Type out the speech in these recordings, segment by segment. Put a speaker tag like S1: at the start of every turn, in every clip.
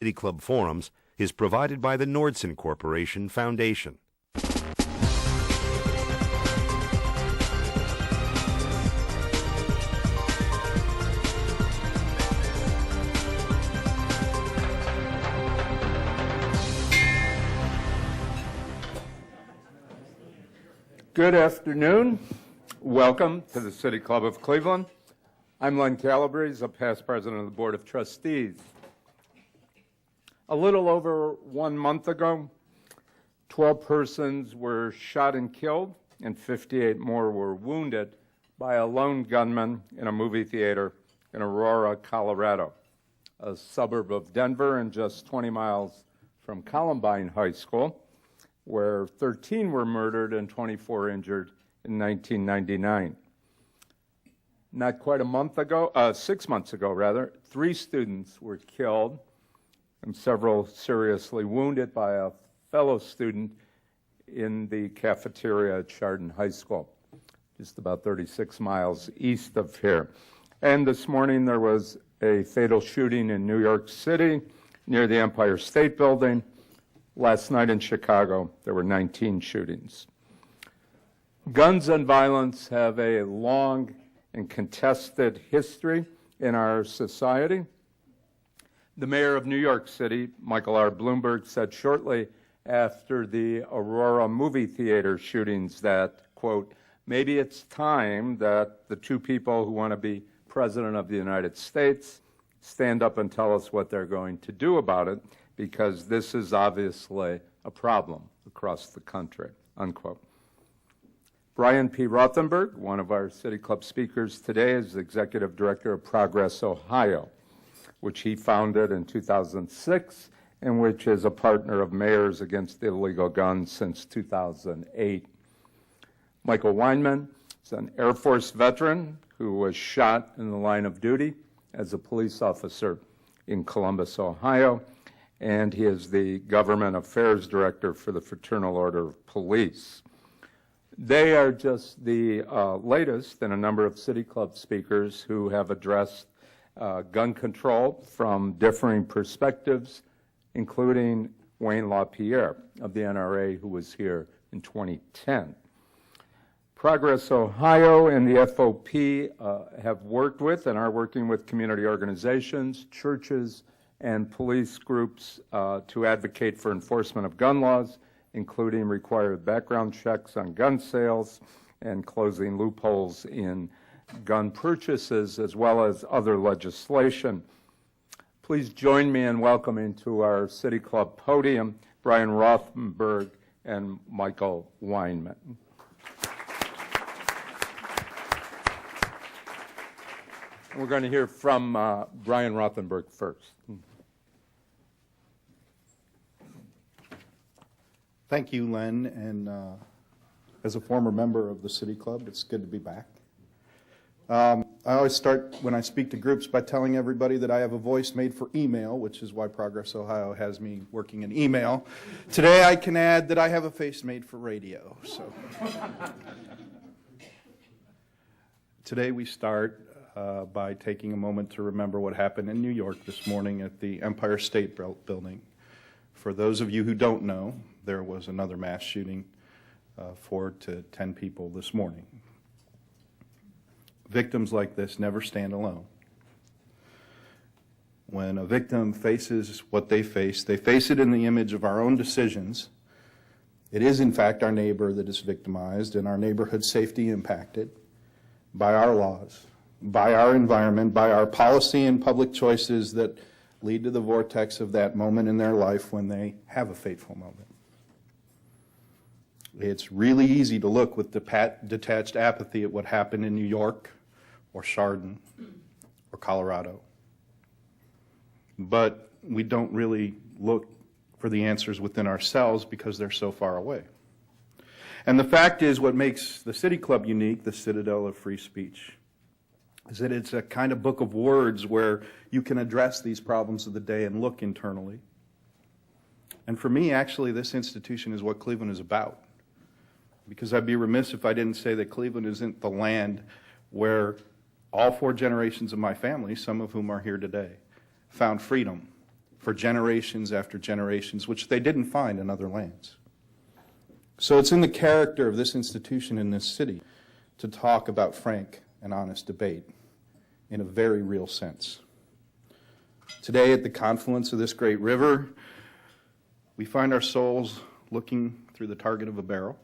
S1: City Club forums is provided by the Nordson Corporation Foundation.
S2: Good afternoon. Welcome to the City Club of Cleveland. I'm Len Calabrese, a past president of the Board of Trustees. A little over 1 month ago, 12 persons were shot and killed, and 58 more were wounded by a lone gunman in a movie theater in Aurora, Colorado, a suburb of Denver and just 20 miles from Columbine High School, where 13 were murdered and 24 injured in 1999. Not quite a month ago, 6 months ago rather, 3 students were killed and several seriously wounded by a fellow student in the cafeteria at Chardon High School, just about 36 miles east of here. And this morning there was a fatal shooting in New York City near the Empire State Building. Last night in Chicago, there were 19 shootings. Guns and violence have a long and contested history in our society. The mayor of New York City, Michael R. Bloomberg, said shortly after the Aurora movie theater shootings that, quote, maybe it's time that the 2 people who want to be president of the United States stand up and tell us what they're going to do about it, because this is obviously a problem across the country, unquote. Brian P. Rothenberg, one of our City Club speakers today, is Executive Director of ProgressOhio, which he founded in 2006 and which is a partner of Mayors Against Illegal Guns since 2008. Michael Weinman is an Air Force veteran who was shot in the line of duty as a police officer in Columbus, Ohio, and he is the Government Affairs Director for the Fraternal Order of Police. They are just the latest in a number of City Club speakers who have addressed gun control from differing perspectives, including Wayne LaPierre of the NRA, who was here in 2010. ProgressOhio and the FOP have worked with and are working with community organizations, churches, and police groups to advocate for enforcement of gun laws, including required background checks on gun sales and closing loopholes in gun purchases, as well as other legislation. Please join me in welcoming to our City Club podium Brian Rothenberg and Michael Weinman. We're going to hear from Brian Rothenberg first.
S3: Thank you, Len, and as a former member of the City Club, it's good to be back. I always start when I speak to groups by telling everybody that I have a voice made for email, which is why ProgressOhio has me working in email. Today I can add that I have a face made for radio. So today we start by taking a moment to remember what happened in New York this morning at the Empire State Building. For those of you who don't know, there was another mass shooting, 4 to 10 people this morning. Victims like this never stand alone. When a victim faces what they face it in the image of our own decisions. It is, in fact, our neighbor that is victimized and our neighborhood safety impacted by our laws, by our environment, by our policy and public choices that lead to the vortex of that moment in their life when they have a fateful moment. It's really easy to look with detached apathy at what happened in New York or Chardon or Colorado. But we don't really look for the answers within ourselves because they're so far away. And the fact is, what makes the City Club unique, the citadel of free speech, is that it's a kind of book of words where you can address these problems of the day and look internally. And for me, actually, this institution is what Cleveland is about. Because I'd be remiss if I didn't say that Cleveland isn't the land where all 4 generations of my family, some of whom are here today, found freedom for generations after generations, which they didn't find in other lands. So it's in the character of this institution in this city to talk about frank and honest debate in a very real sense. Today, at the confluence of this great river, we find our souls looking through the target of a barrel,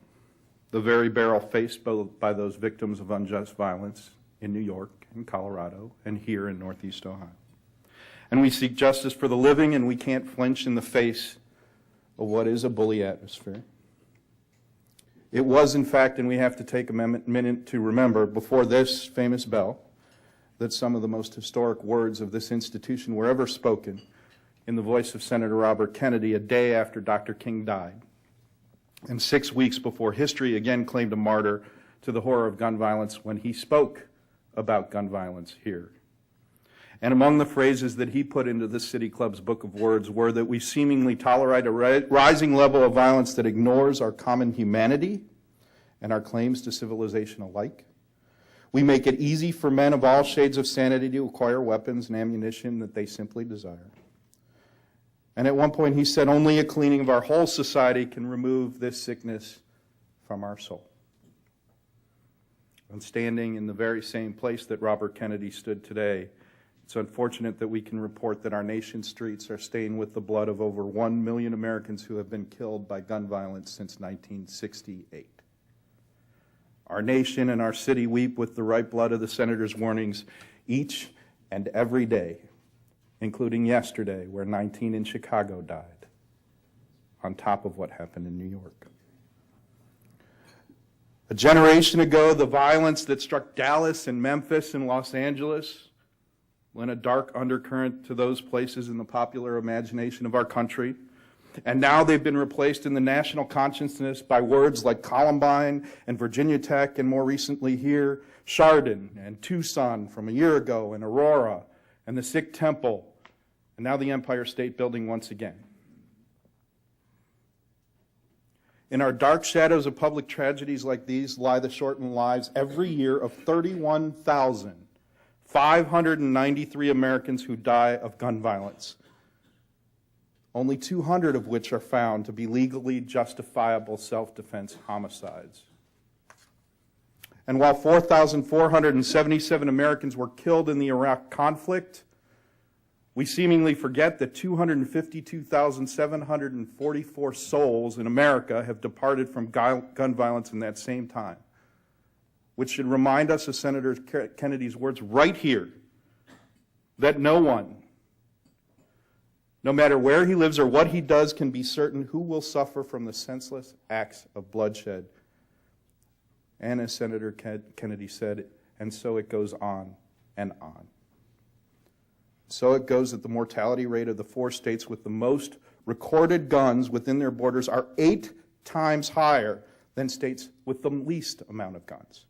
S3: the very barrel faced by those victims of unjust violence in New York and Colorado and here in Northeast Ohio. And we seek justice for the living, and we can't flinch in the face of what is a bully atmosphere. It was, in fact, and we have to take a minute to remember, before this famous bell, that some of the most historic words of this institution were ever spoken in the voice of Senator Robert Kennedy a day after Dr. King died, and 6 weeks before history again claimed a martyr to the horror of gun violence when he spoke about gun violence here. And among the phrases that he put into the City Club's book of words were that we seemingly tolerate a rising level of violence that ignores our common humanity and our claims to civilization alike. We make it easy for men of all shades of sanity to acquire weapons and ammunition that they simply desire. And at one point he said, only a cleaning of our whole society can remove this sickness from our soul. And standing in the very same place that Robert Kennedy stood today, it's unfortunate that we can report that our nation's streets are stained with the blood of over 1 million Americans who have been killed by gun violence since 1968. Our nation and our city weep with the ripe blood of the senator's warnings each and every day, including yesterday, where 19 in Chicago died, on top of what happened in New York. A generation ago, the violence that struck Dallas and Memphis and Los Angeles lent a dark undercurrent to those places in the popular imagination of our country. And now they've been replaced in the national consciousness by words like Columbine and Virginia Tech, and more recently here, Chardon and Tucson from a year ago, and Aurora and the Sikh Temple, and now the Empire State Building once again. In our dark shadows of public tragedies like these lie the shortened lives every year of 31,593 Americans who die of gun violence, only 200 of which are found to be legally justifiable self-defense homicides. And while 4,477 Americans were killed in the Iraq conflict, we seemingly forget that 252,744 souls in America have departed from gun violence in that same time, which should remind us of Senator Kennedy's words right here, that no one, no matter where he lives or what he does, can be certain who will suffer from the senseless acts of bloodshed. And as Senator Kennedy said, and so it goes on and on. So it goes that the mortality rate of the 4 states with the most recorded guns within their borders are 8 times higher than states with the least amount of guns.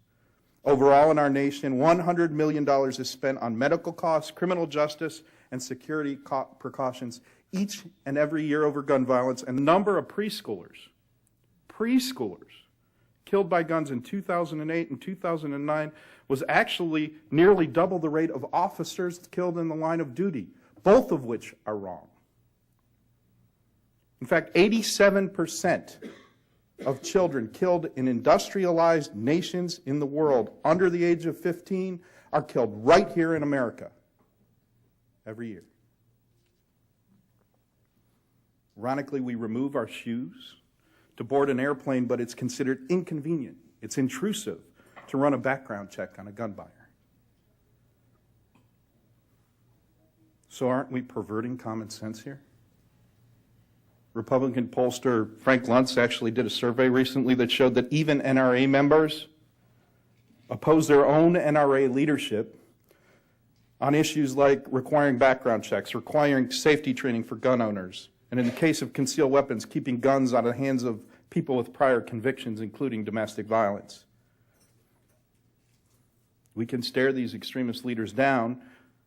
S3: Overall in our nation, $100 million is spent on medical costs, criminal justice, and security precautions each and every year over gun violence. And the number of preschoolers killed by guns in 2008 and 2009 was actually nearly double the rate of officers killed in the line of duty, both of which are wrong. In fact, 87% of children killed in industrialized nations in the world under the age of 15 are killed right here in America every year. Ironically, we remove our shoes to board an airplane, but it's considered inconvenient. It's intrusive to run a background check on a gun buyer. So aren't we perverting common sense here? Republican pollster Frank Luntz actually did a survey recently that showed that even NRA members oppose their own NRA leadership on issues like requiring background checks, requiring safety training for gun owners, and in the case of concealed weapons, keeping guns out of the hands of people with prior convictions, including domestic violence. We can stare these extremist leaders down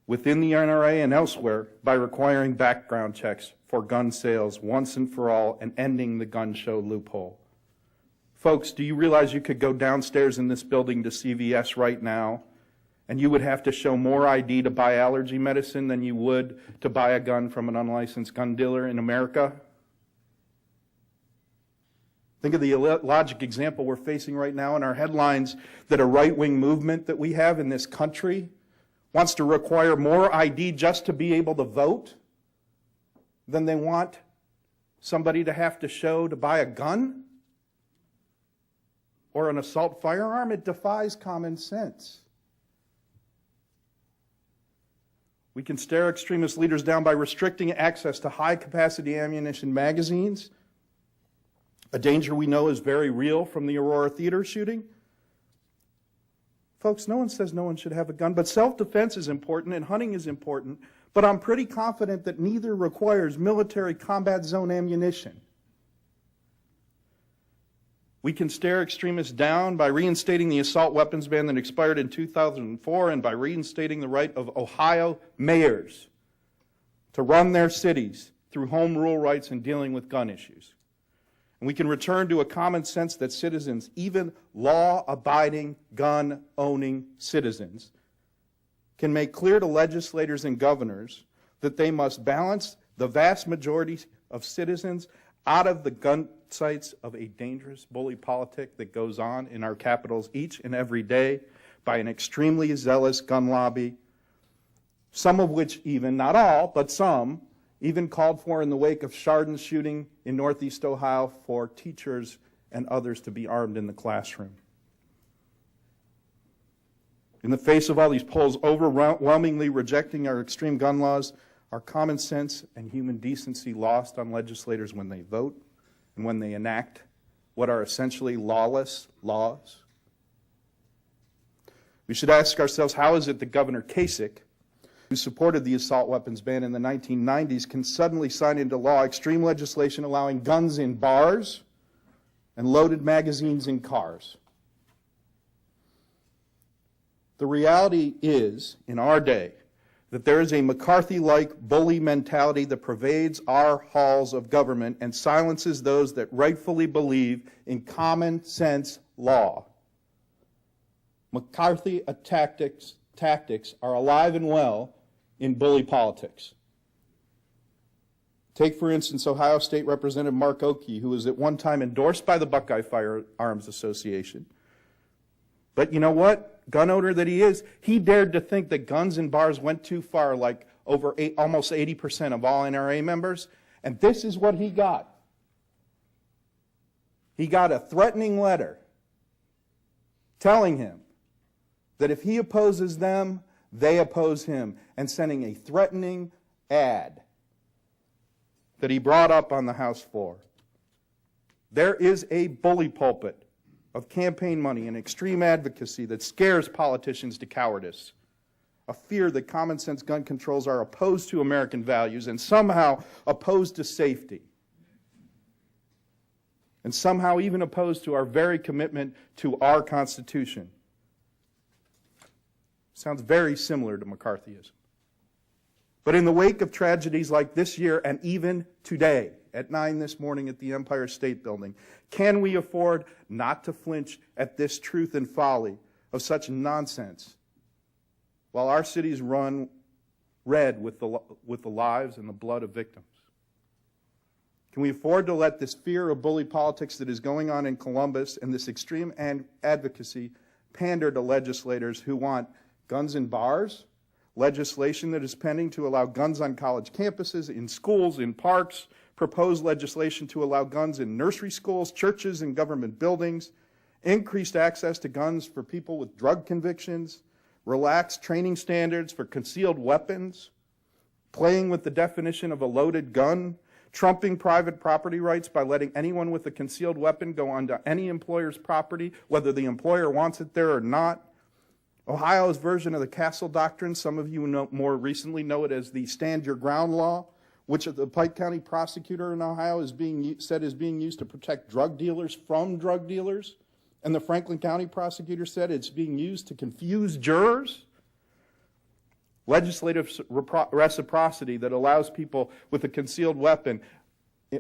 S3: within the NRA and elsewhere by requiring background checks for gun sales once and for all and ending the gun show loophole. Folks, do you realize you could go downstairs in this building to CVS right now And you would have to show more ID to buy allergy medicine than you would to buy a gun from an unlicensed gun dealer in America. Think of the illogic example we're facing right now in our headlines that a right-wing movement that we have in this country wants to require more ID just to be able to vote than they want somebody to have to show to buy a gun or an assault firearm. It defies common sense. We can stare extremist leaders down by restricting access to high-capacity ammunition magazines, a danger we know is very real from the Aurora Theater shooting. Folks, no one says no one should have a gun, but self-defense is important and hunting is important, but I'm pretty confident that neither requires military combat zone ammunition. We can stare extremists down by reinstating the assault weapons ban that expired in 2004 and by reinstating the right of Ohio mayors to run their cities through home rule rights and dealing with gun issues. And we can return to a common sense that citizens, even law-abiding, gun-owning citizens, can make clear to legislators and governors that they must balance the vast majority of citizens out of the gun sights of a dangerous bully politic that goes on in our capitals each and every day by an extremely zealous gun lobby, some of which even, not all, but some, even called for in the wake of Chardon's shooting in Northeast Ohio for teachers and others to be armed in the classroom. In the face of all these polls overwhelmingly rejecting our extreme gun laws, are common sense and human decency lost on legislators when they vote and when they enact what are essentially lawless laws? We should ask ourselves, how is it that Governor Kasich, who supported the assault weapons ban in the 1990s, can suddenly sign into law extreme legislation allowing guns in bars and loaded magazines in cars? The reality is, in our day, that there is a McCarthy-like bully mentality that pervades our halls of government and silences those that rightfully believe in common sense law. McCarthy tactics are alive and well in bully politics. Take, for instance, Ohio State Representative Mark Oakey, who was at one time endorsed by the Buckeye Firearms Association. But you know what? Gun owner that he is, he dared to think that guns in bars went too far, like almost 80% of all NRA members. And this is what he got. He got a threatening letter telling him that if he opposes them, they oppose him, and sending a threatening ad that he brought up on the House floor. There is a bully pulpit of campaign money and extreme advocacy that scares politicians to cowardice, a fear that common sense gun controls are opposed to American values and somehow opposed to safety, and somehow even opposed to our very commitment to our Constitution. Sounds very similar to McCarthyism. But in the wake of tragedies like this year and even today, at 9 this morning at the Empire State Building, can we afford not to flinch at this truth and folly of such nonsense while our cities run red with the lives and the blood of victims? Can we afford to let this fear of bully politics that is going on in Columbus and this extreme advocacy pander to legislators who want guns in bars, legislation that is pending to allow guns on college campuses, in schools, in parks, proposed legislation to allow guns in nursery schools, churches, and government buildings, increased access to guns for people with drug convictions, relaxed training standards for concealed weapons, playing with the definition of a loaded gun, trumping private property rights by letting anyone with a concealed weapon go onto any employer's property, whether the employer wants it there or not. Ohio's version of the Castle Doctrine, some of you more recently know it as the Stand Your Ground Law, which the Pike County prosecutor in Ohio is being used to protect drug dealers from drug dealers. And the Franklin County prosecutor said it's being used to confuse jurors. Legislative reciprocity that allows people with a concealed weapon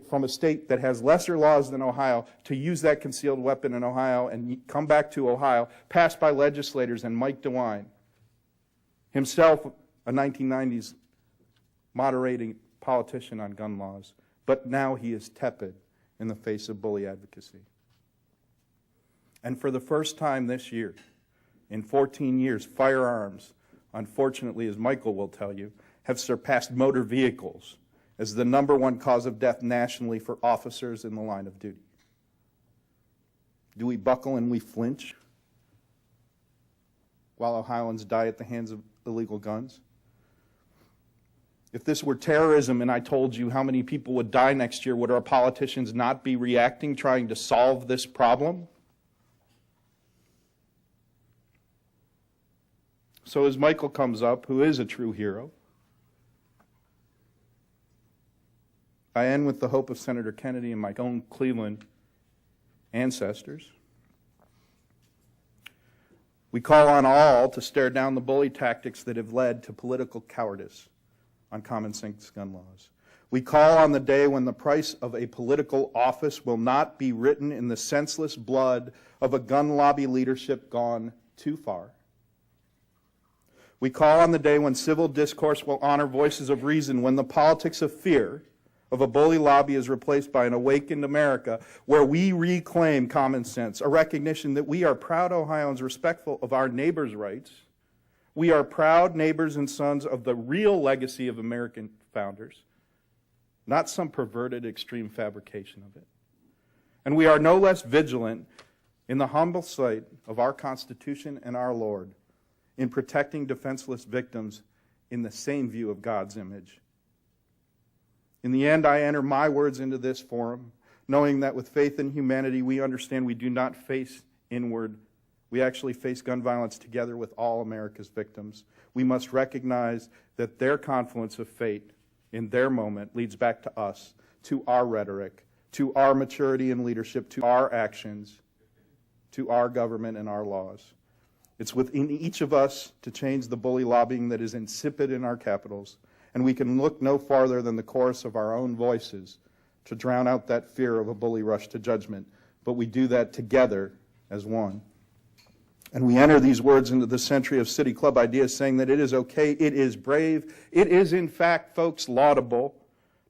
S3: from a state that has lesser laws than Ohio to use that concealed weapon in Ohio and come back to Ohio, passed by legislators and Mike DeWine Himself, a 1990s moderating politician on gun laws, but now he is tepid in the face of bully advocacy. And for the first time this year, in 14 years, firearms, unfortunately, as Michael will tell you, have surpassed motor vehicles as the #1 cause of death nationally for officers in the line of duty. Do we buckle and we flinch while Ohioans die at the hands of illegal guns? If this were terrorism and I told you how many people would die next year, would our politicians not be reacting, trying to solve this problem? So as Michael comes up, who is a true hero, I end with the hope of Senator Kennedy and my own Cleveland ancestors. We call on all to stare down the bully tactics that have led to political cowardice on common sense gun laws. We call on the day when the price of a political office will not be written in the senseless blood of a gun lobby leadership gone too far. We call on the day when civil discourse will honor voices of reason, when the politics of fear of a bully lobby is replaced by an awakened America where we reclaim common sense, a recognition that we are proud Ohioans respectful of our neighbors' rights. We are proud neighbors and sons of the real legacy of American founders, not some perverted extreme fabrication of it. And we are no less vigilant in the humble sight of our Constitution and our Lord in protecting defenseless victims in the same view of God's image. In the end, I enter my words into this forum, knowing that with faith in humanity, we understand we do not face inward. We actually face gun violence together with all America's victims. We must recognize that their confluence of fate in their moment leads back to us, to our rhetoric, to our maturity and leadership, to our actions, to our government and our laws. It's within each of us to change the bully lobbying that is insipid in our capitals, and we can look no farther than the chorus of our own voices to drown out that fear of a bully rush to judgment. But we do that together as one. And we enter these words into the century of City Club ideas saying that it is okay, it is brave, it is in fact, folks, laudable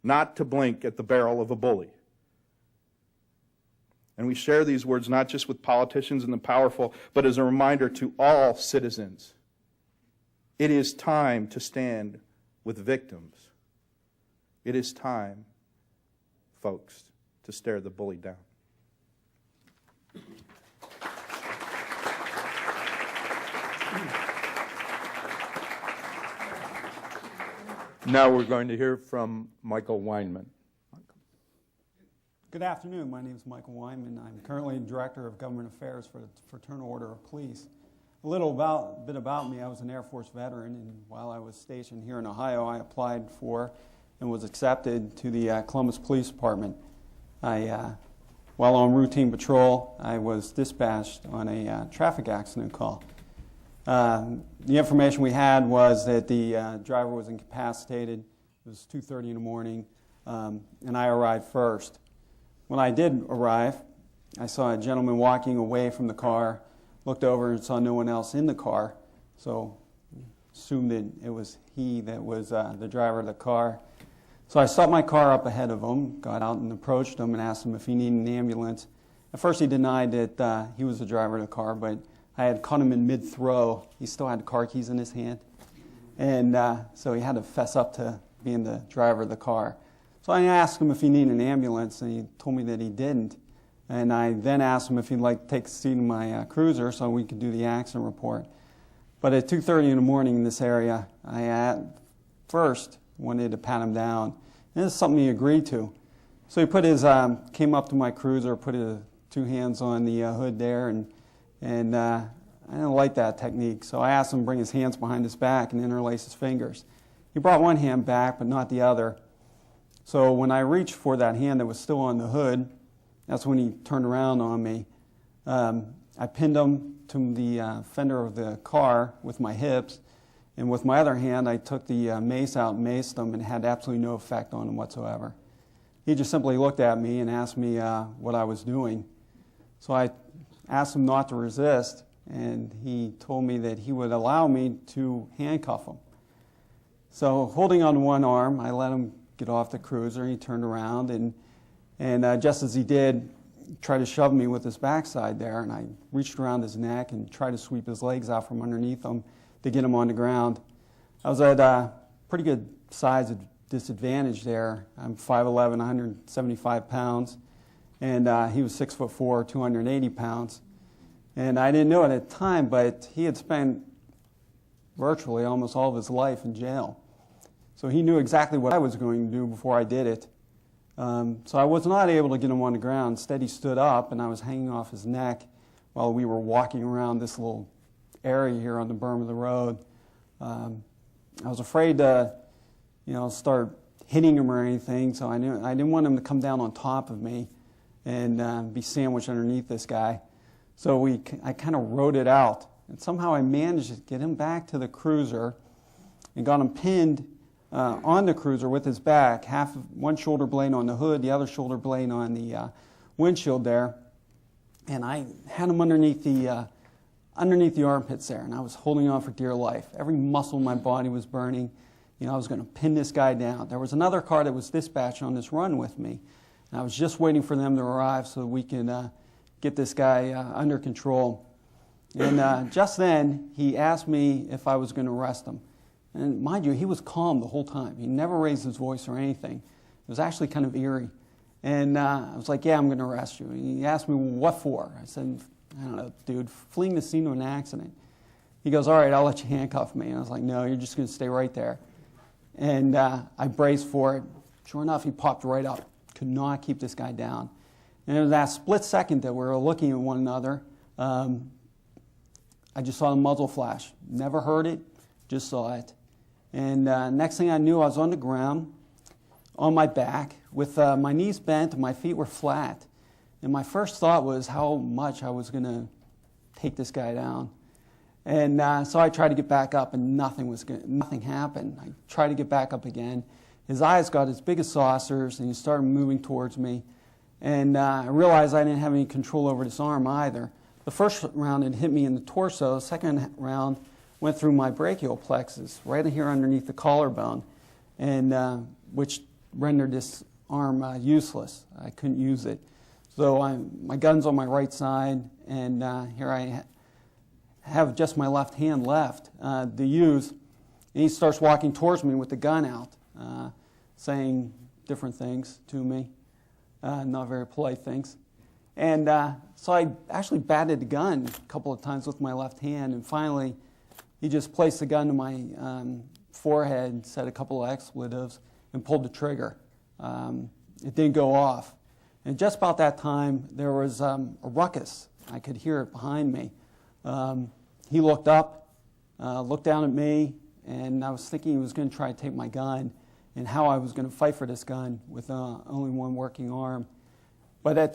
S3: not to blink at the barrel of a bully. And we share these words not just with politicians and the powerful, but as a reminder to all citizens. It is time to stand with victims. It is time, folks, to stare the bully down.
S2: Now we're going to hear from Michael Weinman.
S4: Good afternoon. My name is Michael Weinman. I'm currently Director of Government Affairs for the Fraternal Order of Police. A bit about me, I was an Air Force veteran, and while I was stationed here in Ohio, I applied for and was accepted to the Columbus Police Department. While on routine patrol, I was dispatched on a traffic accident call. The information we had was that the driver was incapacitated. It was 2:30 in the morning, and I arrived first. When I did arrive, I saw a gentleman walking away from the car, looked over and saw no one else in the car, so assumed that it was he that was the driver of the car. So I stopped my car up ahead of him, got out and approached him and asked him if he needed an ambulance. At first he denied that he was the driver of the car, but I had caught him in mid-throw. He still had the car keys in his hand, and so he had to fess up to being the driver of the car. So I asked him if he needed an ambulance, and he told me that he didn't. And I then asked him if he'd like to take a seat in my cruiser so we could do the accident report. But at 2:30 in the morning in this area, I at first wanted to pat him down. And this is something he agreed to. So he put his came up to my cruiser, put his two hands on the hood there, and I didn't like that technique. So I asked him to bring his hands behind his back and interlace his fingers. He brought one hand back, but not the other. So when I reached for that hand that was still on the hood, that's when he turned around on me. I pinned him to the fender of the car with my hips, and with my other hand, I took the mace out and maced him, and it had absolutely no effect on him whatsoever. He just simply looked at me and asked me what I was doing. So I asked him not to resist, and he told me that he would allow me to handcuff him. So holding on to one arm, I let him get off the cruiser. He turned around, and just as he did, tried to shove me with his backside there, and I reached around his neck and tried to sweep his legs out from underneath him to get him on the ground. I was at a pretty good size of disadvantage there. I'm 5'11", 175 pounds, and he was 6'4", 280 pounds. And I didn't know it at the time, but he had spent virtually almost all of his life in jail. So he knew exactly what I was going to do before I did it. So I was not able to get him on the ground. Instead, he stood up, and I was hanging off his neck while we were walking around this little area here on the berm of the road. I was afraid to, start hitting him or anything, so I didn't want him to come down on top of me and be sandwiched underneath this guy. So I kind of rode it out, and somehow I managed to get him back to the cruiser and got him pinned on the cruiser with his back, one shoulder blade on the hood, the other shoulder blade on the windshield there, and I had him underneath the armpits there, and I was holding on for dear life. Every muscle in my body was burning. I was going to pin this guy down. There was another car that was dispatched on this run with me, and I was just waiting for them to arrive so we could get this guy under control. And just then, he asked me if I was going to arrest him. And mind you, he was calm the whole time. He never raised his voice or anything. It was actually kind of eerie. And I was like, yeah, I'm going to arrest you. And he asked me, well, what for? I said, I don't know, dude, fleeing the scene of an accident. He goes, all right, I'll let you handcuff me. And I was like, no, you're just going to stay right there. And I braced for it. Sure enough, he popped right up. Could not keep this guy down. And in that split second that we were looking at one another, I just saw the muzzle flash. Never heard it, just saw it. And next thing I knew, I was on the ground, on my back, with my knees bent and my feet were flat. And my first thought was how much I was going to take this guy down. And so I tried to get back up, and nothing happened. I tried to get back up again. His eyes got as big as saucers, and he started moving towards me. And I realized I didn't have any control over this arm either. The first round had hit me in the torso. The second round went through my brachial plexus, right here underneath the collarbone, and which rendered this arm useless. I couldn't use it. So my gun's on my right side, and here I have just my left hand left to use. And he starts walking towards me with the gun out, saying different things to me, not very polite things. And so I actually batted the gun a couple of times with my left hand, and finally he just placed the gun to my forehead, said a couple of expletives, and pulled the trigger. It didn't go off. And just about that time, there was a ruckus. I could hear it behind me. He looked up, looked down at me, and I was thinking he was going to try to take my gun and how I was going to fight for this gun with only one working arm. But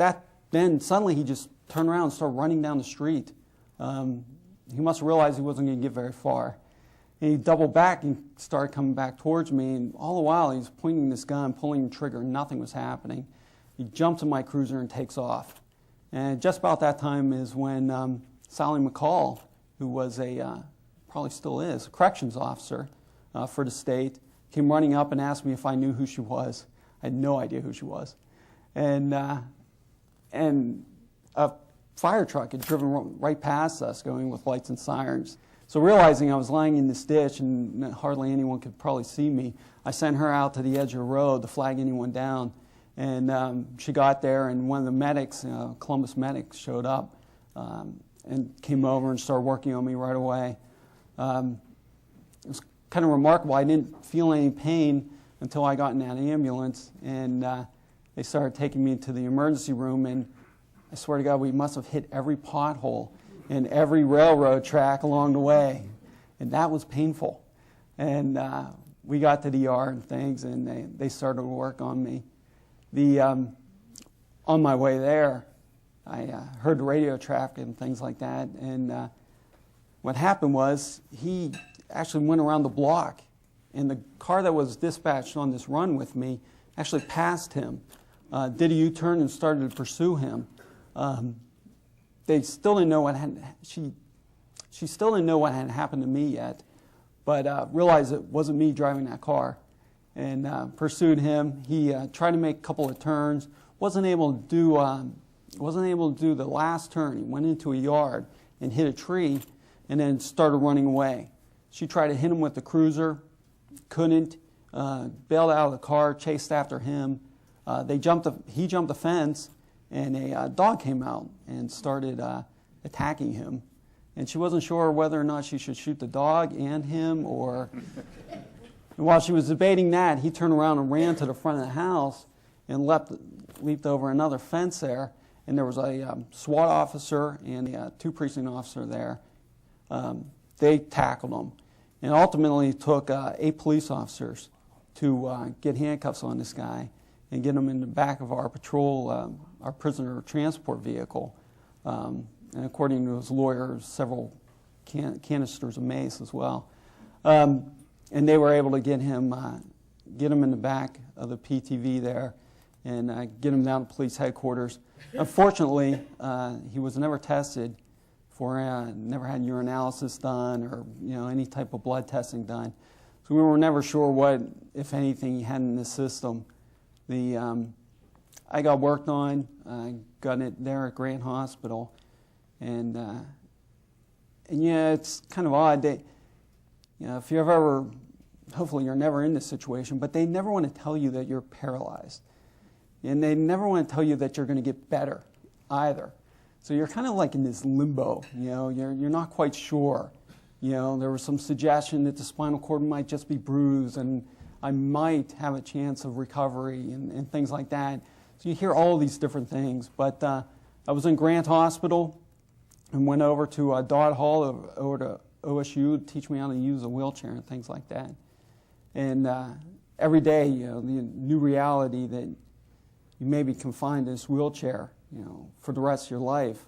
S4: then suddenly he just turned around and started running down the street. He must have realized he wasn't going to get very far. And he doubled back and started coming back towards me, and all the while he was pointing this gun, pulling the trigger, and nothing was happening. He jumps in my cruiser and takes off. And just about that time is when Sally McCall, who was probably still is, a corrections officer for the state, came running up and asked me if I knew who she was. I had no idea who she was. And a fire truck had driven right past us, going with lights and sirens. So realizing I was lying in this ditch and hardly anyone could probably see me, I sent her out to the edge of the road to flag anyone down. And she got there, and one of the medics, Columbus medics, showed up and came over and started working on me right away. It was kind of remarkable. I didn't feel any pain until I got in that ambulance, and they started taking me to the emergency room, and I swear to God, we must have hit every pothole and every railroad track along the way, and that was painful. And we got to the ER and things, and they started to work on me. On my way there, I heard the radio traffic and things like that, and what happened was he actually went around the block, and the car that was dispatched on this run with me actually passed him, did a U-turn and started to pursue him. They still didn't know what happened. She she still didn't know what had happened to me yet, but realized it wasn't me driving that car, and pursued him. He tried to make a couple of turns, wasn't able to do the last turn. He went into a yard and hit a tree, and then started running away. She tried to hit him with the cruiser, couldn't. Bailed out of the car, chased after him. He jumped the fence, and a dog came out and started attacking him. And she wasn't sure whether or not she should shoot the dog and him, or... And while she was debating that, he turned around and ran to the front of the house and leaped over another fence there. And there was a SWAT officer and a 2 precinct officer there. They tackled him. And ultimately it took 8 police officers to get handcuffs on this guy and get him in the back of our our prisoner transport vehicle. And according to his lawyer, several canisters of mace as well. And they were able to get him in the back of the PTV there and get him down to police headquarters. Unfortunately, he was never tested for, never had urinalysis done or any type of blood testing done. So we were never sure what, if anything, he had in the system. I got worked on, got it there at Grant Hospital, and yeah, it's kind of odd. If you've ever, hopefully you're never in this situation, but they never want to tell you that you're paralyzed. And they never want to tell you that you're going to get better either. So you're kind of like in this limbo, you're not quite sure. There was some suggestion that the spinal cord might just be bruised and I might have a chance of recovery and things like that. So you hear all of these different things. But I was in Grant Hospital and went over to Dodd Hall over to OSU to teach me how to use a wheelchair and things like that. And every day, the new reality that you may be confined to this wheelchair, for the rest of your life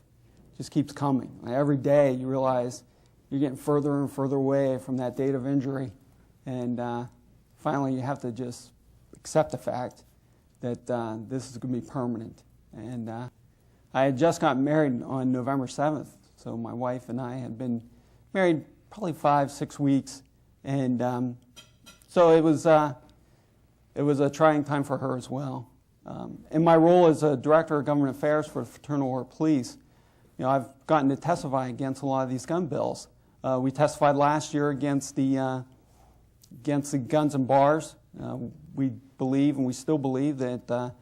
S4: just keeps coming. Every day you realize you're getting further and further away from that date of injury. And finally you have to just accept the fact that this is going to be permanent. And I had just gotten married on November 7th. So my wife and I had been married probably 5-6 weeks. And so it was a trying time for her as well. In my role as a Director of Government Affairs for Fraternal Order Police, I've gotten to testify against a lot of these gun bills. We testified last year against the guns and bars. We believe, and we still believe, that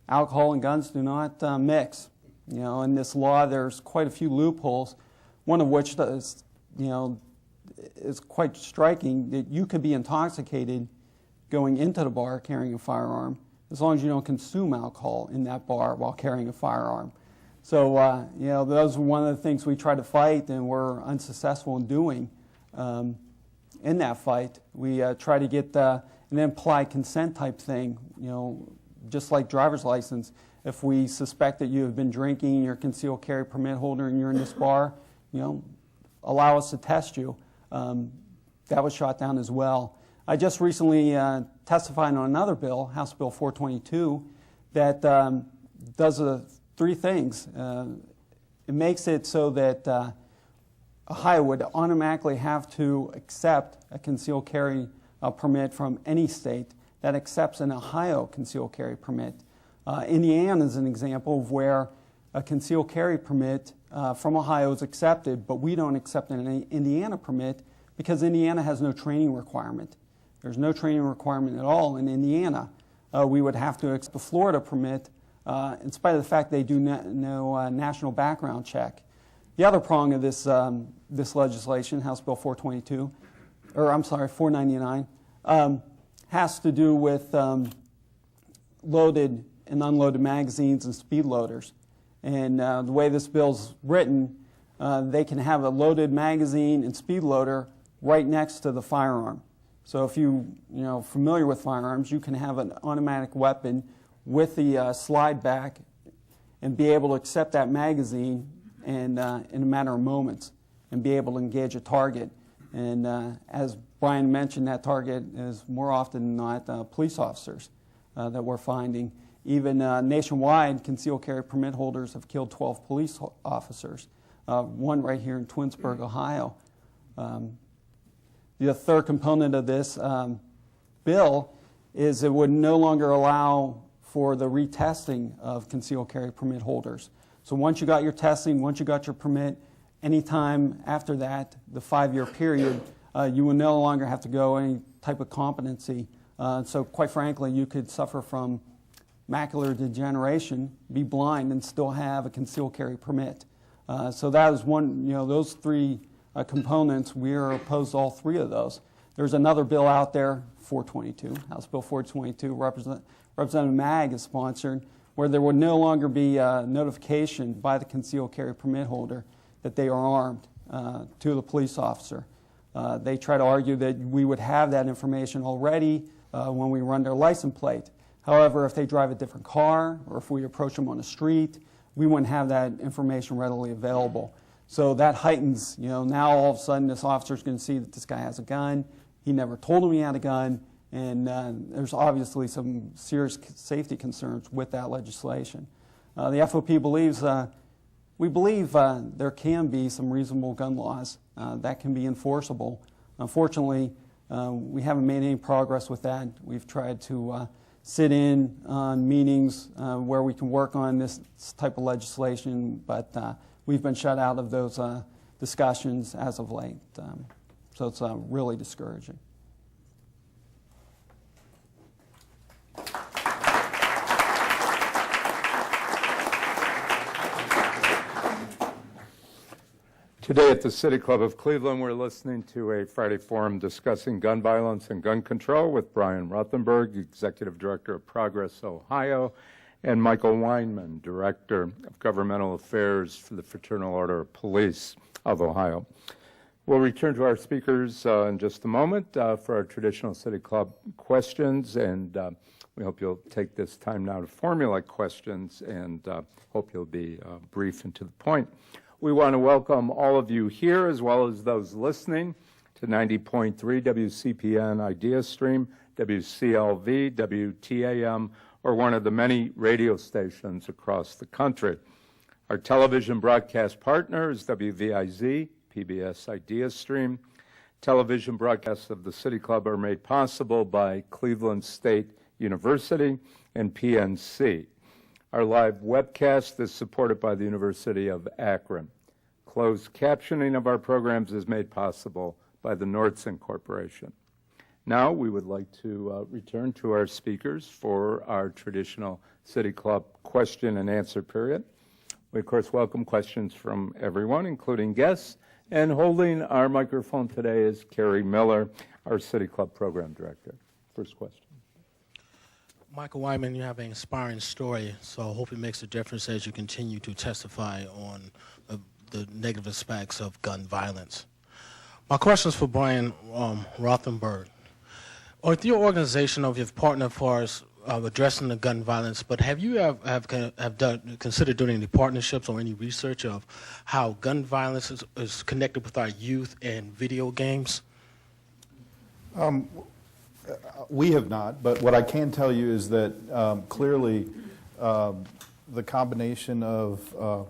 S4: alcohol and guns do not mix. In this law, there's quite a few loopholes. One of which is quite striking, that you could be intoxicated going into the bar carrying a firearm, as long as you don't consume alcohol in that bar while carrying a firearm. So, those are one of the things we try to fight, and we're unsuccessful in doing. In that fight, we try to get an implied consent type thing, just like driver's license. If we suspect that you have been drinking, you're a concealed carry permit holder, and you're in this bar, allow us to test you. That was shot down as well. I just recently testified on another bill, House Bill 422, that does 3 things. It makes it so that Ohio would automatically have to accept a concealed carry permit from any state that accepts an Ohio concealed carry permit. Indiana is an example of where a concealed carry permit from Ohio is accepted, but we don't accept an Indiana permit because Indiana has no training requirement. There's no training requirement at all in Indiana. We would have to accept the Florida permit in spite of the fact they do no national background check. The other prong of this legislation, House Bill 499, has to do with loaded and unloaded magazines and speed loaders. And the way this bill's written, they can have a loaded magazine and speed loader right next to the firearm. So if you're familiar with firearms, you can have an automatic weapon with the slide back and be able to accept that magazine and in a matter of moments and be able to engage a target. And as Brian mentioned, that target is more often than not police officers that we're finding. Even nationwide, concealed carry permit holders have killed 12 police officers one right here in Twinsburg, Ohio. The third component of this bill is it would no longer allow for the retesting of concealed carry permit holders. So once you got your testing, once you got your permit, anytime after that, the 5-year period, you will no longer have to go any type of competency. So quite frankly, you could suffer from macular degeneration, be blind, and still have a concealed carry permit. So that is one, those three components, we are opposed to all three of those. There's another bill out there, 422, House Bill 422, Representative Mag is sponsored, where there would no longer be notification by the concealed carry permit holder that they are armed to the police officer. They try to argue that we would have that information already when we run their license plate. However, if they drive a different car or if we approach them on the street, we wouldn't have that information readily available. So that heightens, now all of a sudden this officer's going to see that this guy has a gun. He never told him he had a gun, and there's obviously some serious safety concerns with that legislation. The FOP believes, we believe there can be some reasonable gun laws that can be enforceable. Unfortunately, we haven't made any progress with that. We've tried to sit in on meetings where we can work on this type of legislation, but we've been shut out of those discussions as of late. So it's really discouraging.
S2: Today at the City Club of Cleveland, we're listening to a Friday forum discussing gun violence and gun control with Brian Rothenberg, Executive Director of ProgressOhio, and Michael Weinman, Director of Governmental Affairs for the Fraternal Order of Police of Ohio. We'll return to our speakers in just a moment for our traditional City Club questions, and we hope you'll take this time now to formulate questions, and hope you'll be brief and to the point. We want to welcome all of you here, as well as those listening to 90.3 WCPN Idea Stream, WCLV, WTAM, or one of the many radio stations across the country. Our television broadcast partner is WVIZ, PBS Idea Stream. Television broadcasts of the City Club are made possible by Cleveland State University and PNC. Our live webcast is supported by the University of Akron. Closed captioning of our programs is made possible by the Nordson Corporation. Now we would like to return to our speakers for our traditional City Club question and answer period. We, of course, welcome questions from everyone, including guests. And holding our microphone today is Carrie Miller, our City Club Program Director. First question.
S5: Michael Weinman, you have an inspiring story, so I hope it makes a difference as you continue to testify on the negative aspects of gun violence. My question is for Brian Rothenberg. With your organization, you've partnered for us addressing the gun violence, but have you considered doing any partnerships or any research of how gun violence is connected with our youth and video games?
S3: We have not, but what I can tell you is that clearly the combination of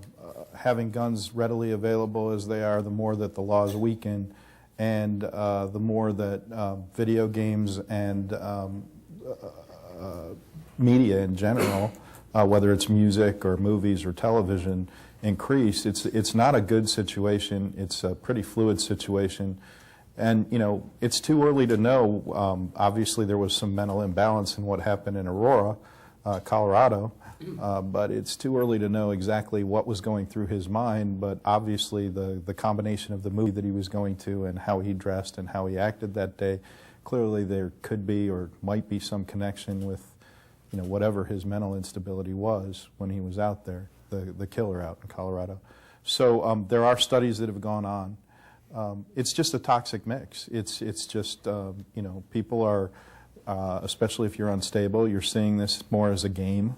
S3: having guns readily available as they are, the more that the laws weaken, and the more that video games and media in general, whether it's music or movies or television, increase. It's not a good situation. It's a pretty fluid situation. And, it's too early to know. Obviously, there was some mental imbalance in what happened in Aurora, Colorado, but it's too early to know exactly what was going through his mind. But obviously, the combination of the movie that he was going to and how he dressed and how he acted that day, clearly there could be or might be some connection with, whatever his mental instability was when he was out there, the killer out in Colorado. So there are studies that have gone on. It's just a toxic mix. It's just, people are, especially if you're unstable, you're seeing this more as a game,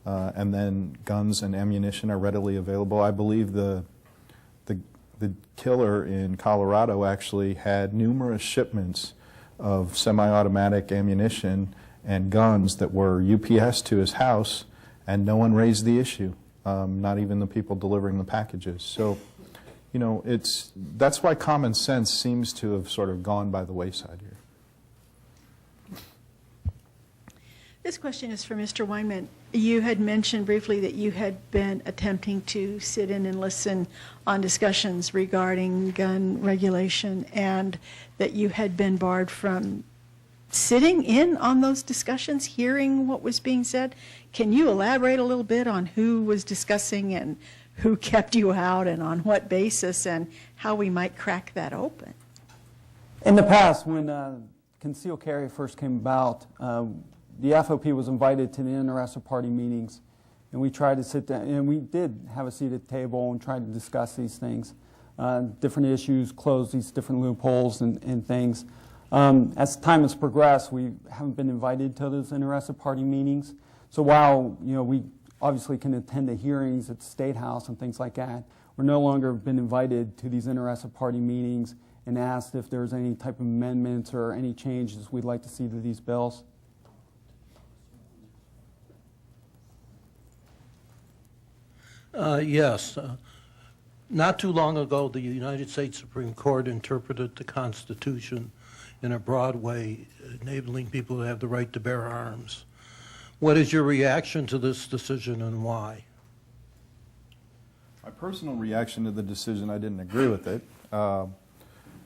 S3: and then guns and ammunition are readily available. I believe the killer in Colorado actually had numerous shipments of semi-automatic ammunition and guns that were UPS to his house, and no one raised the issue, not even the people delivering the packages. So you know, that's why common sense seems to have sort of gone by the wayside here.
S6: This question is for Mr. Weinman. You had mentioned briefly that you had been attempting to sit in and listen on discussions regarding gun regulation, and that you had been barred from sitting in on those discussions, hearing what was being said. Can you elaborate a little bit on who was discussing and who kept you out and on what basis, and how we might crack that open?
S4: In the past, when concealed carry first came about, the FOP was invited to the interested party meetings, and we tried to sit down, and we did have a seat at the table and tried to discuss these things, different issues, close these different loopholes and things. As time has progressed, we haven't been invited to those interested party meetings. So while we obviously can attend the hearings at the State House and things like that, we're no longer been invited to these interested party meetings and asked if there's any type of amendments or any changes we'd like to see to these bills.
S7: Yes. Not too long ago, the United States Supreme Court interpreted the Constitution in a broad way, enabling people to have the right to bear arms. What is your reaction to this decision, and why?
S3: My personal reaction to the decision, I didn't agree with it.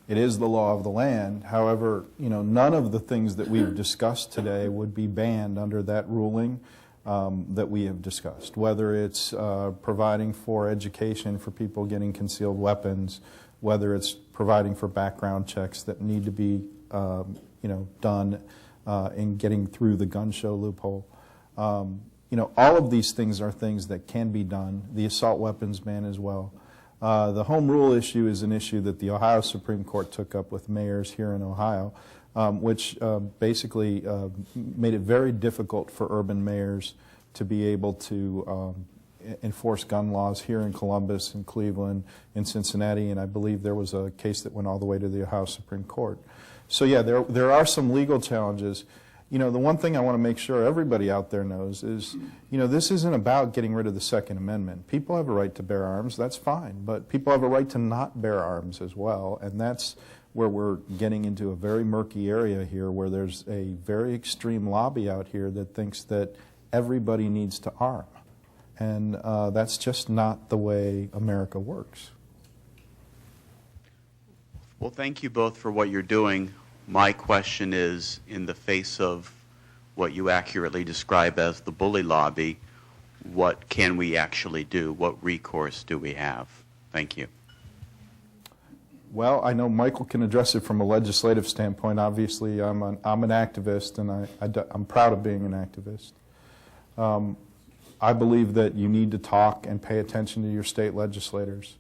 S3: It is the law of the land. However, none of the things that we've discussed today would be banned under that ruling that we have discussed, whether it's providing for education for people getting concealed weapons, whether it's providing for background checks that need to be done in getting through the gun show loophole. All of these things are things that can be done. The assault weapons ban as well. The home rule issue is an issue that the Ohio Supreme Court took up with mayors here in Ohio, which basically made it very difficult for urban mayors to be able to enforce gun laws here in Columbus, in Cleveland, in Cincinnati, and I believe there was a case that went all the way to the Ohio Supreme Court. So yeah, there are some legal challenges. The one thing I want to make sure everybody out there knows is, this isn't about getting rid of the Second Amendment. People have a right to bear arms, that's fine, but people have a right to not bear arms as well, and that's where we're getting into a very murky area here, where there's a very extreme lobby out here that thinks that everybody needs to arm. And that's just not the way America works.
S8: Well, thank you both for what you're doing. My question is, in the face of what you accurately describe as the bully lobby, what can we actually do? What recourse do we have? Thank you.
S3: Well, I know Michael can address it from a legislative standpoint. Obviously, I'm an activist, and I'm proud of being an activist. I believe that you need to talk and pay attention to your state legislators.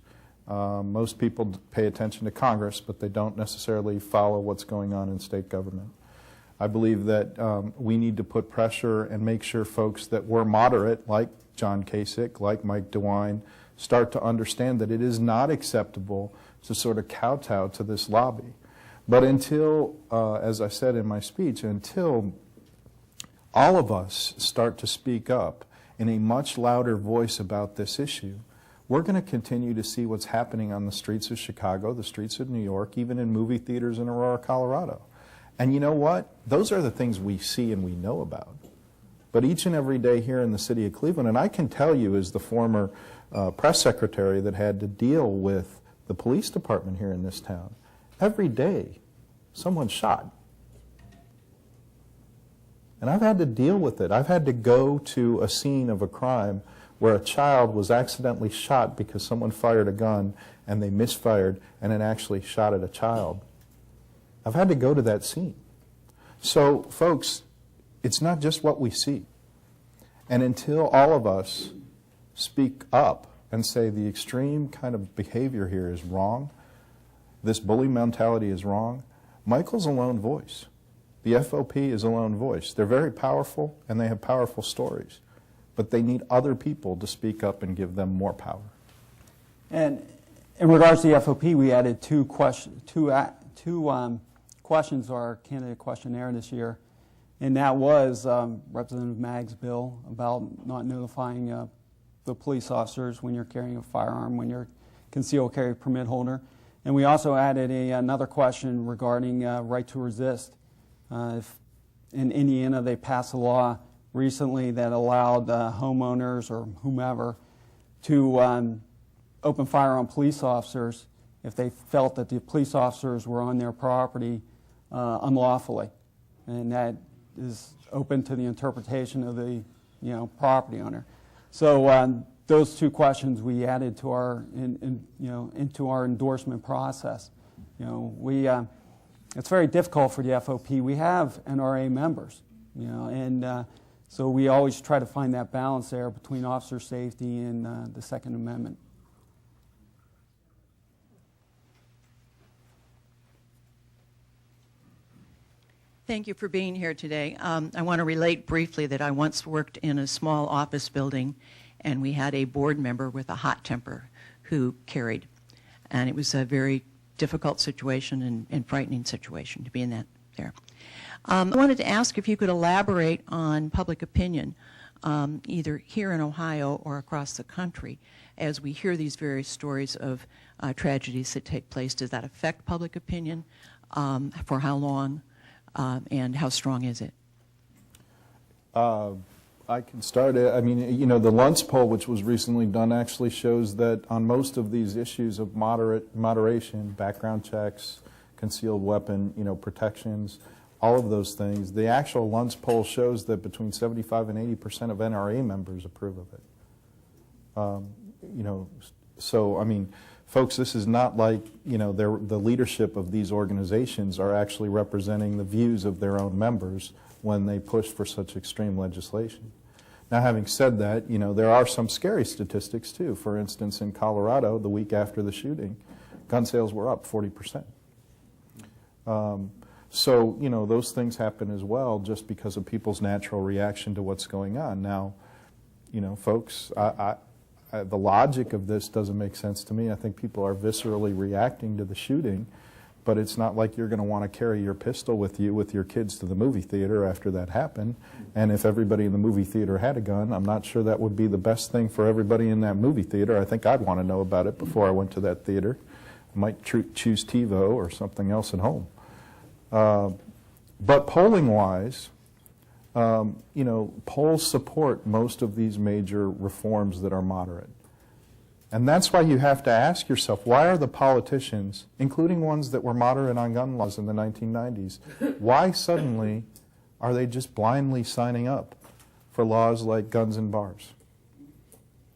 S3: Most people pay attention to Congress, but they don't necessarily follow what's going on in state government. I believe that we need to put pressure and make sure folks that were moderate, like John Kasich, like Mike DeWine, start to understand that it is not acceptable to sort of kowtow to this lobby. But until, as I said in my speech, until all of us start to speak up in a much louder voice about this issue, we're going to continue to see what's happening on the streets of Chicago, the streets of New York, even in movie theaters in Aurora, Colorado. And you know what? Those are the things we see and we know about. But each and every day here in the city of Cleveland, and I can tell you as the former press secretary that had to deal with the police department here in this town, every day someone's shot. And I've had to deal with it. I've had to go to a scene of a crime where a child was accidentally shot because someone fired a gun and they misfired and it actually shot at a child. I've had to go to that scene. So, folks, it's not just what we see. And until all of us speak up and say the extreme kind of behavior here is wrong, this bully mentality is wrong, Michael's a lone voice. The FOP is a lone voice. They're very powerful and they have powerful stories. But they need other people to speak up and give them more power.
S4: And in regards to the FOP, we added two questions to our candidate questionnaire this year, and that was Representative Magg's bill about not notifying the police officers when you're carrying a firearm, when you're concealed carry permit holder. And we also added another question regarding right to resist. If in Indiana they passed a law recently that allowed homeowners or whomever to open fire on police officers if they felt that the police officers were on their property unlawfully. And that is open to the interpretation of the property owner. So those two questions we added to our into our endorsement process. It's very difficult for the FOP. We have NRA members, and so we always try to find that balance there between officer safety and the Second Amendment.
S9: Thank you for being here today. I want to relate briefly that I once worked in a small office building, and we had a board member with a hot temper who carried. And it was a very difficult situation and frightening situation to be in that there. I wanted to ask if you could elaborate on public opinion, either here in Ohio or across the country, as we hear these various stories of tragedies that take place. Does that affect public opinion? For how long? And how strong is it?
S3: I can start it. I mean, the Luntz poll, which was recently done, actually shows that on most of these issues of moderation, background checks, concealed weapon, protections, all of those things, the actual Luntz poll shows that between 75 and 80% of NRA members approve of it. So I mean, folks, this is not like, the leadership of these organizations are actually representing the views of their own members when they push for such extreme legislation. Now, having said that, there are some scary statistics too. For instance, in Colorado, the week after the shooting, gun sales were up 40%. So, those things happen as well just because of people's natural reaction to what's going on. Now, folks, the logic of this doesn't make sense to me. I think people are viscerally reacting to the shooting, but it's not like you're going to want to carry your pistol with you with your kids to the movie theater after that happened. And if everybody in the movie theater had a gun, I'm not sure that would be the best thing for everybody in that movie theater. I think I'd want to know about it before I went to that theater. I might choose TiVo or something else at home. But polling-wise, polls support most of these major reforms that are moderate. And that's why you have to ask yourself, why are the politicians, including ones that were moderate on gun laws in the 1990s, why suddenly are they just blindly signing up for laws like guns and bars?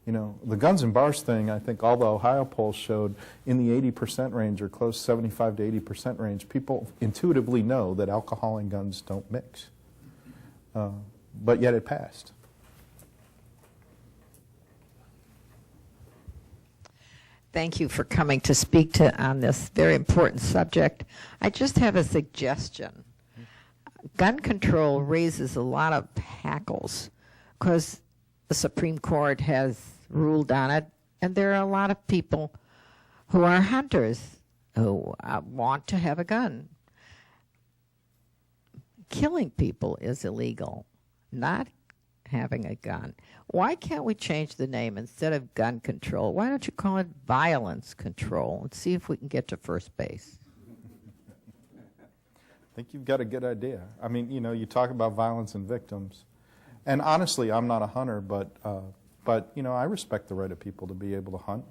S3: The guns and bars thing, I think all the Ohio polls showed in the 80% range or close 75 to 80% range, people intuitively know that alcohol and guns don't mix. But yet it passed.
S10: Thank you for coming to speak on this very important subject. I just have a suggestion. Gun control raises a lot of hackles because the Supreme Court has ruled on it, and there are a lot of people who are hunters who want to have a gun. Killing people is illegal, not having a gun. Why can't we change the name instead of gun control? Why don't you call it violence control and see if we can get to first base?
S3: I think you've got a good idea. I mean, you talk about violence and victims. And honestly, I'm not a hunter, but I respect the right of people to be able to hunt.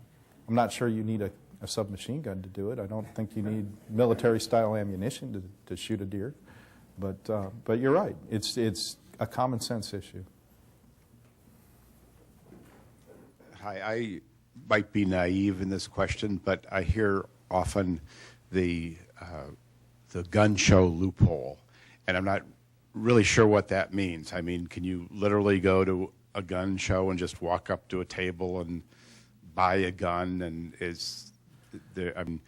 S3: I'm not sure you need a submachine gun to do it. I don't think you need military-style ammunition to shoot a deer. But you're right. It's a common sense issue.
S11: Hi, I might be naive in this question, but I hear often the gun show loophole, and I'm not really sure what that means. I mean, can you literally go to a gun show and just walk up to a table and buy a gun? And is there? I mean,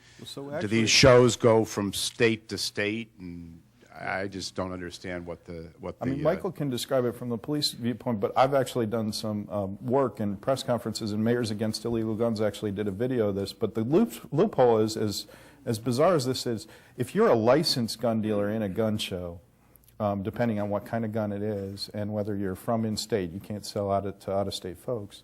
S11: do these shows go from state to state? And I just don't understand what the. I mean,
S3: Michael can describe it from the police viewpoint, but I've actually done some work in press conferences, and Mayors Against Illegal Guns actually did a video of this. But the loophole is, as bizarre as this is, if you're a licensed gun dealer in a gun show, depending on what kind of gun it is and whether you're from in-state, you can't sell to out-of-state folks,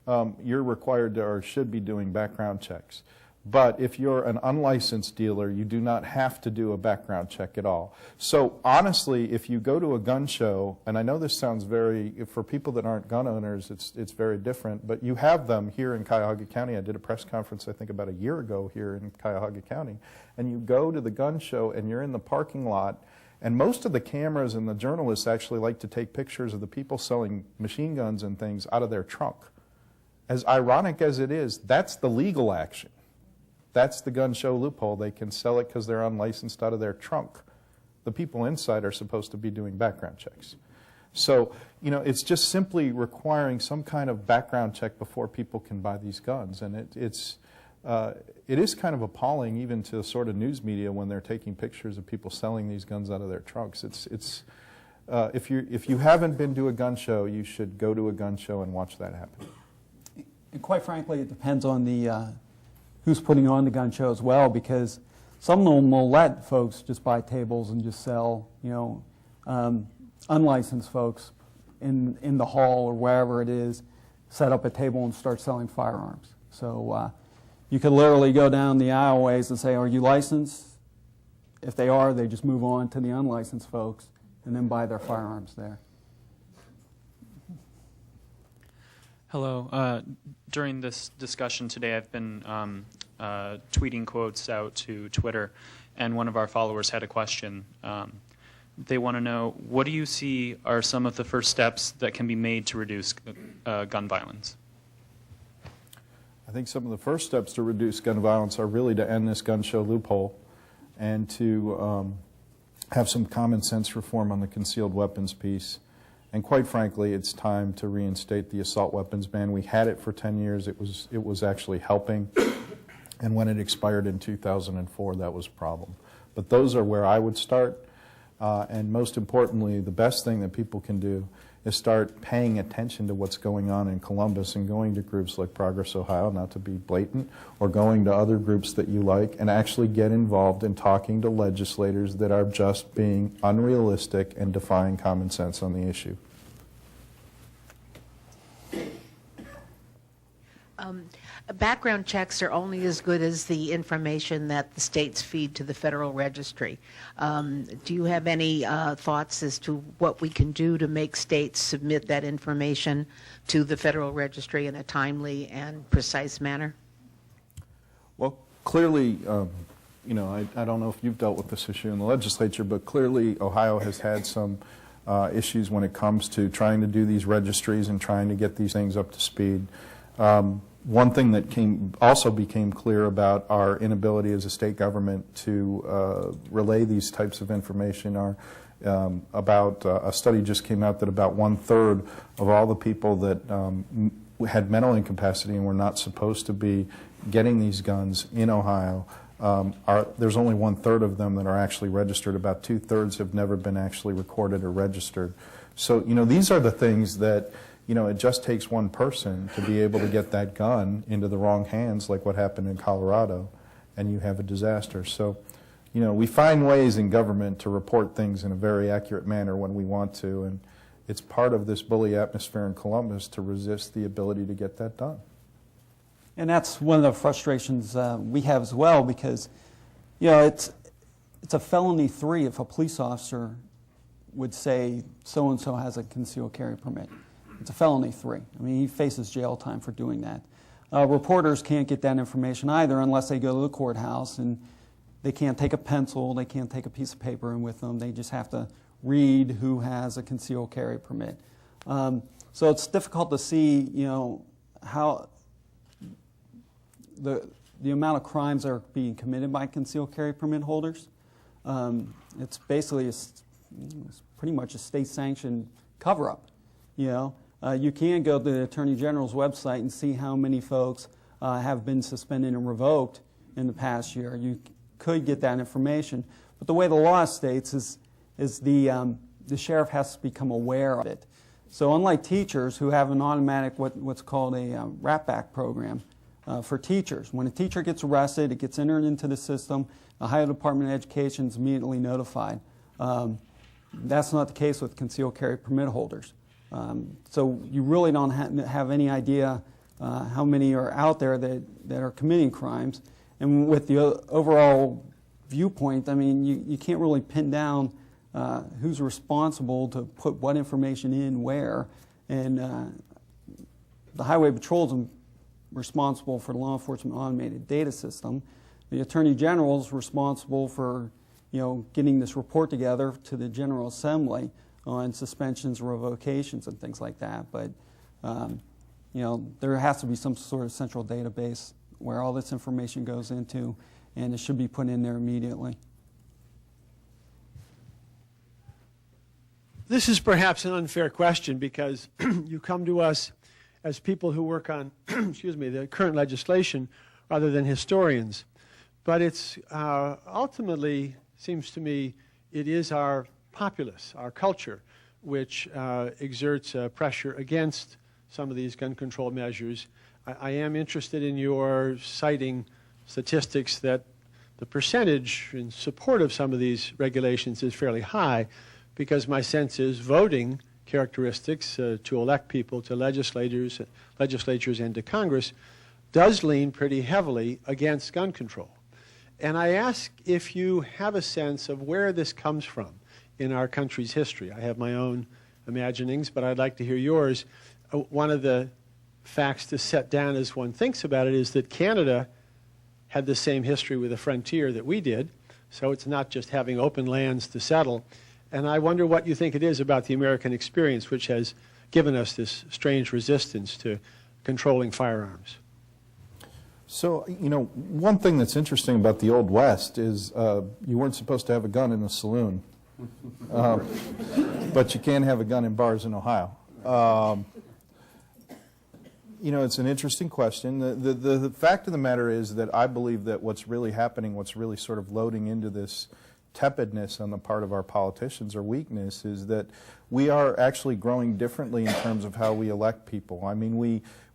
S3: you're required to or should be doing background checks. But if you're an unlicensed dealer, you do not have to do a background check at all. So honestly, if you go to a gun show, and I know this sounds for people that aren't gun owners, it's very different, but you have them here in Cuyahoga County. I did a press conference, I think, about a year ago here in Cuyahoga County. And you go to the gun show, and you're in the parking lot, and most of the cameras and the journalists actually like to take pictures of the people selling machine guns and things out of their trunk. As ironic as it is, that's the legal action. That's the gun show loophole. They can sell it because they're unlicensed out of their trunk. The people inside are supposed to be doing background checks. So, it's just simply requiring some kind of background check before people can buy these guns. And it is kind of appalling even to the sort of news media when they're taking pictures of people selling these guns out of their trunks. If you haven't been to a gun show, you should go to a gun show and watch that happen.
S4: And quite frankly, it depends on who's putting on the gun show as well, because some of them will let folks just buy tables and just sell, unlicensed folks in the hall or wherever it is, set up a table and start selling firearms. So you could literally go down the aisleways and say, are you licensed? If they are, they just move on to the unlicensed folks and then buy their firearms there.
S12: Hello. During this discussion today, I've been tweeting quotes out to Twitter, and one of our followers had a question. They want to know, what do you see are some of the first steps that can be made to reduce gun violence?
S3: I think some of the first steps to reduce gun violence are really to end this gun show loophole and to have some common sense reform on the concealed weapons piece. And quite frankly, it's time to reinstate the assault weapons ban. We had it for 10 years. It was actually helping. And when it expired in 2004, that was a problem. But those are where I would start. And most importantly, the best thing that people can do is start paying attention to what's going on in Columbus and going to groups like ProgressOhio, not to be blatant, or going to other groups that you like, and actually get involved in talking to legislators that are just being unrealistic and defying common sense on the issue.
S13: Background checks are only as good as the information that the states feed to the Federal Registry. Do you have any thoughts as to what we can do to make states submit that information to the Federal Registry in a timely and precise manner?
S3: Well, clearly, I don't know if you've dealt with this issue in the legislature, but clearly Ohio has had some issues when it comes to trying to do these registries and trying to get these things up to speed. One thing that also became clear about our inability as a state government to relay these types of information are about a study just came out that about 1/3 of all the people that had mental incapacity and were not supposed to be getting these guns in Ohio, there's only 1/3 of them that are actually registered. About 2/3 have never been actually recorded or registered. So, these are the things that it just takes one person to be able to get that gun into the wrong hands, like what happened in Colorado, and you have a disaster. So, we find ways in government to report things in a very accurate manner when we want to, and it's part of this bully atmosphere in Columbus to resist the ability to get that done.
S4: And that's one of the frustrations we have as well, because, it's a felony 3 if a police officer would say so-and-so has a concealed carry permit. It's a felony 3. I mean, he faces jail time for doing that. Reporters can't get that information either unless they go to the courthouse, and they can't take a pencil, they can't take a piece of paper in with them. They just have to read who has a concealed carry permit. So it's difficult to see, how the amount of crimes that are being committed by concealed carry permit holders. It's basically it's pretty much a state-sanctioned cover-up. You can go to the Attorney General's website and see how many folks have been suspended and revoked in the past year. You could get that information, but the way the law states is the sheriff has to become aware of it. So unlike teachers who have an automatic what's called a wrap-back program for teachers, when a teacher gets arrested, it gets entered into the system. The Ohio Department of Education is immediately notified. That's not the case with concealed carry permit holders. So you really don't have any idea how many are out there that are committing crimes. And with the overall viewpoint, I mean, you can't really pin down who's responsible to put what information in where. And the Highway Patrol is responsible for the law enforcement automated data system. The Attorney General is responsible for, getting this report together to the General Assembly on suspensions, revocations, and things like that. But there has to be some sort of central database where all this information goes into, and it should be put in there immediately.
S14: This is perhaps an unfair question because you come to us as people who work on, the current legislation rather than historians. But it's ultimately, seems to me, it is our populace, our culture, which exerts pressure against some of these gun control measures. I am interested in your citing statistics that the percentage in support of some of these regulations is fairly high, because my sense is voting characteristics to elect people to legislatures and to Congress does lean pretty heavily against gun control. And I ask if you have a sense of where this comes from in our country's history. I have my own imaginings, but I'd like to hear yours. One of the facts to set down as one thinks about it is that Canada had the same history with the frontier that we did, so it's not just having open lands to settle. And I wonder what you think it is about the American experience which has given us this strange resistance to controlling firearms.
S3: So, one thing that's interesting about the Old West is you weren't supposed to have a gun in a saloon, but you can have a gun in bars in Ohio. It's an interesting question. The fact of the matter is that I believe that what's really happening, what's really sort of loading into this tepidness on the part of our politicians or weakness is that we are actually growing differently in terms of how we elect people. I mean,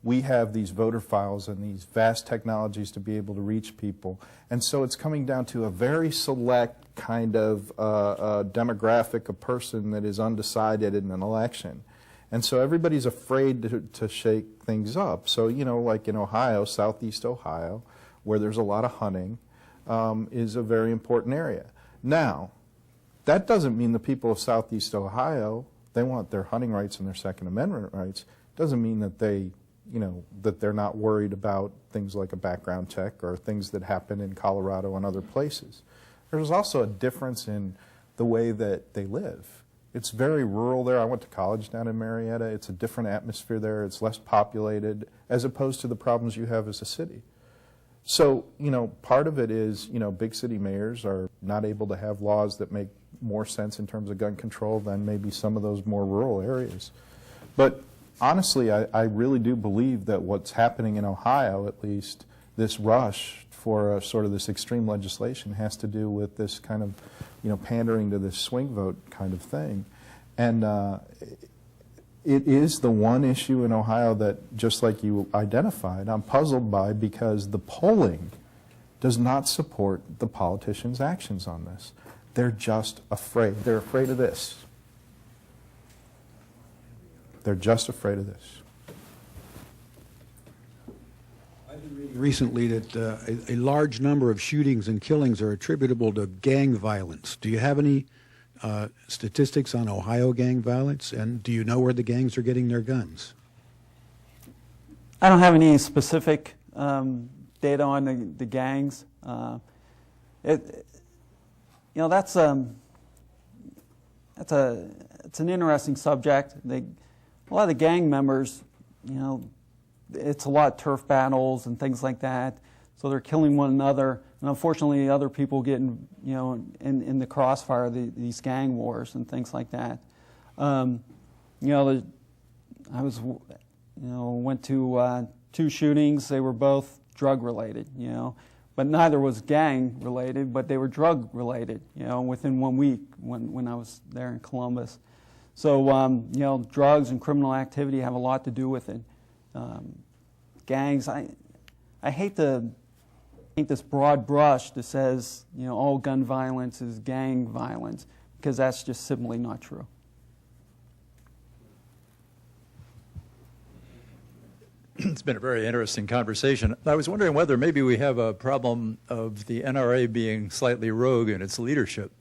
S3: we have these voter files and these vast technologies to be able to reach people. And so it's coming down to a very select kind of demographic of person that is undecided in an election. And so everybody's afraid to shake things up. So, like in Ohio, southeast Ohio, where there's a lot of hunting, is a very important area. Now, that doesn't mean the people of southeast Ohio, they want their hunting rights and their Second Amendment rights. Doesn't mean that they, that they're not worried about things like a background check or things that happen in Colorado and other places. There's also a difference in the way that they live. It's very rural there. I went to college down in Marietta. It's a different atmosphere there. It's less populated as opposed to the problems you have as a city. So, part of it is, big city mayors are not able to have laws that make more sense in terms of gun control than maybe some of those more rural areas. But honestly, I really do believe that what's happening in Ohio, at least, this rush for sort of this extreme legislation has to do with this kind of, pandering to this swing vote kind of thing. And it is the one issue in Ohio that, just like you identified, I'm puzzled by because the polling does not support the politicians' actions on this. They're just afraid. They're afraid of this. They're just afraid of this.
S15: I've been reading recently that a large number of shootings and killings are attributable to gang violence. Do you have any statistics on Ohio gang violence, and do you know where the gangs are getting their guns?
S4: I don't have any specific data on the gangs. That's it's an interesting subject. A lot of the gang members, it's a lot of turf battles and things like that. So they're killing one another, and unfortunately, other people get in the crossfire of these gang wars and things like that. I went to 2 shootings. They were both drug related, but neither was gang related, but they were drug related, within 1 week when I was there in Columbus. So drugs and criminal activity have a lot to do with it. Gangs, I hate to paint this broad brush that says, all gun violence is gang violence, because that's just simply not true.
S16: It's been a very interesting conversation. I was wondering whether maybe we have a problem of the NRA being slightly rogue in its leadership.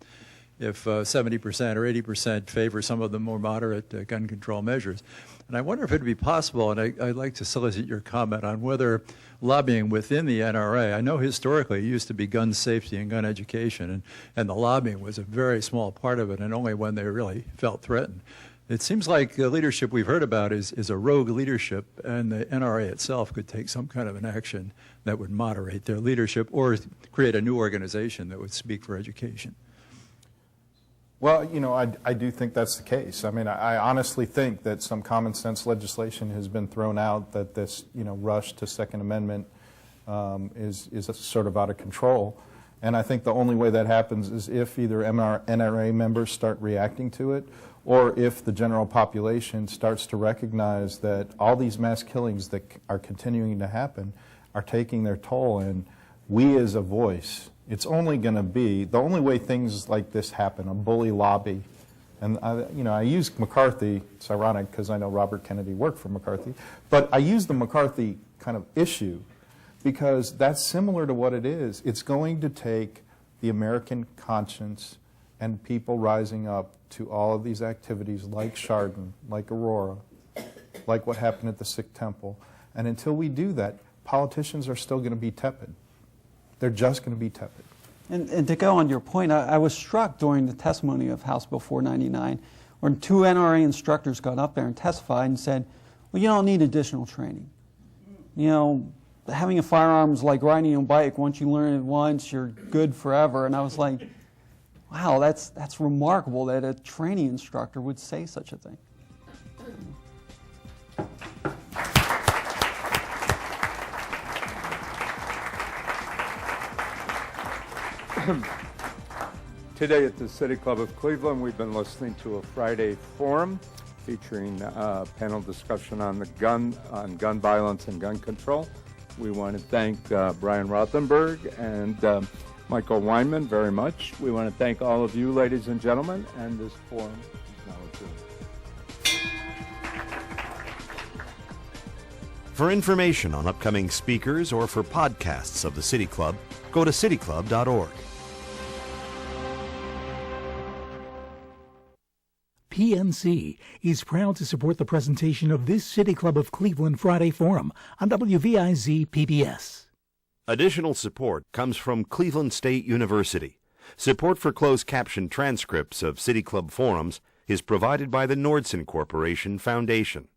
S16: If 70% or 80% favor some of the more moderate gun control measures. And I wonder if it would be possible, and I'd like to solicit your comment on whether lobbying within the NRA, I know historically it used to be gun safety and gun education, and the lobbying was a very small part of it, and only when they really felt threatened. It seems like the leadership we've heard about is a rogue leadership, and the NRA itself could take some kind of an action that would moderate their leadership or create a new organization that would speak for education.
S3: Well, you know, I do think that's the case. I mean, I honestly think that some common sense legislation has been thrown out, that this, you know, rush to Second Amendment is sort of out of control. And I think the only way that happens is if either NRA members start reacting to it, or if the general population starts to recognize that all these mass killings that are continuing to happen are taking their toll, and we as a voice, it's only going to be, the only way things like this happen, a bully lobby, and I use McCarthy, it's ironic because I know Robert Kennedy worked for McCarthy, but I use the McCarthy kind of issue because that's similar to what it is. It's going to take the American conscience and people rising up to all of these activities like Chardon, like Aurora, like what happened at the Sikh temple. And until we do that, politicians are still going to be tepid. They're just going to be tepid.
S4: And to go on your point, I was struck during the testimony of House Bill 499 when two NRA instructors got up there and testified and said, well, you don't need additional training. You know, having a firearm is like riding a bike. Once you learn it once, you're good forever. And I was like, wow, that's remarkable that a training instructor would say such a thing.
S2: Today at the City Club of Cleveland, we've been listening to a Friday forum featuring panel discussion on gun violence and gun control. We want to thank Brian Rothenberg and Michael Weinman very much. We want to thank all of you, ladies and gentlemen, and this forum is now adjourned.
S1: For information on upcoming speakers or for podcasts of the City Club, go to cityclub.org.
S17: PNC is proud to support the presentation of this City Club of Cleveland Friday Forum on WVIZ PBS.
S1: Additional support comes from Cleveland State University. Support for closed caption transcripts of City Club forums is provided by the Nordson Corporation Foundation.